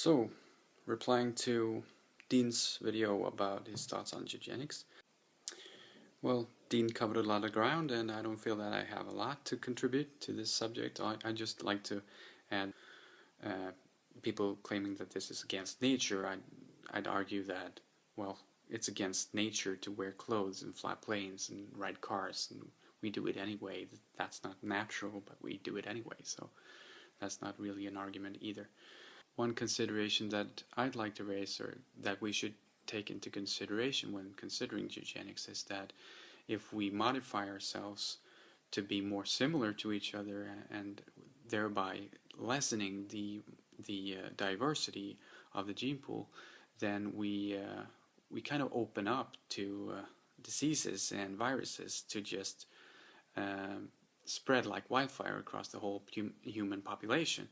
So, replying to Dean's video about his thoughts on eugenics. Well, Dean covered a lot of ground, and I don't feel that I have a lot to contribute to this subject. I just like to add people claiming that this is against nature. I'd argue that, well, it's against nature to wear clothes and fly planes and ride cars, and we do it anyway. That's not natural, but we do it anyway, so that's not really an argument either. One consideration that I'd like to raise, or that we should take into consideration when considering eugenics, is that if we modify ourselves to be more similar to each other and thereby lessening the diversity of the gene pool, then we kind of open up to diseases and viruses to just spread like wildfire across the whole human population.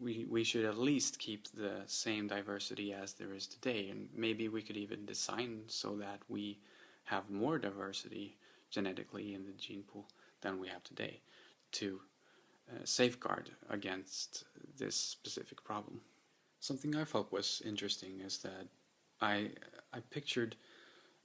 We should at least keep the same diversity as there is today, and maybe we could even design so that we have more diversity genetically in the gene pool than we have today to safeguard against this specific problem. Something I felt was interesting is that I pictured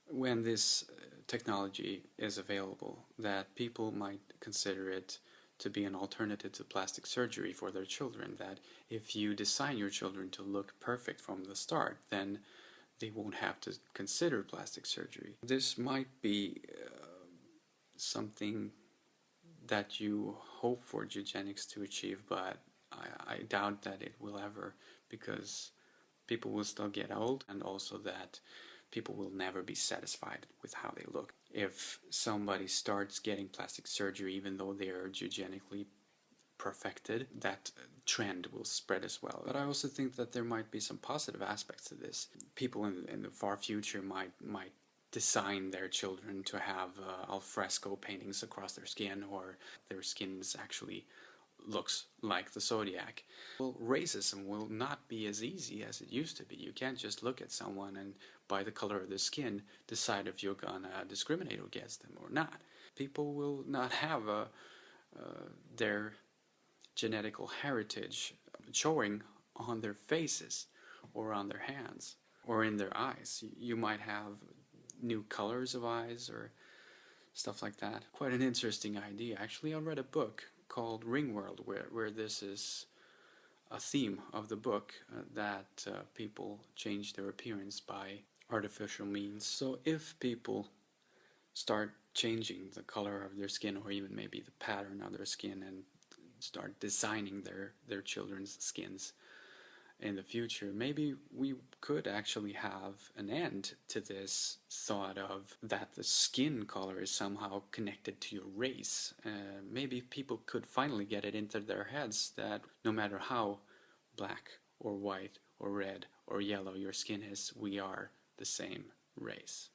when this technology is available that people might consider it to be an alternative to plastic surgery for their children, that if you design your children to look perfect from the start, then they won't have to consider plastic surgery. This might be something that you hope for eugenics to achieve, but I doubt that it will ever, because people will still get old, and also that people will never be satisfied with how they look. If somebody starts getting plastic surgery even though they are eugenically perfected, that trend will spread as well. But I also think that there might be some positive aspects to this. People in the far future might design their children to have al fresco paintings across their skin, or their skins actually looks like the zodiac. Well, racism will not be as easy as it used to be. You can't just look at someone and by the color of their skin decide if you're gonna discriminate against them or not. People will not have their genetical heritage showing on their faces or on their hands or in their eyes. You might have new colors of eyes or stuff like that. Quite an interesting idea. Actually, I read a book called Ringworld where this is a theme of the book, that people change their appearance by artificial means. So if people start changing the color of their skin, or even maybe the pattern of their skin, and start designing their children's skins in the future, maybe we could actually have an end to this thought of that the skin color is somehow connected to your race. Maybe people could finally get it into their heads that no matter how black or white or red or yellow your skin is, we are the same race.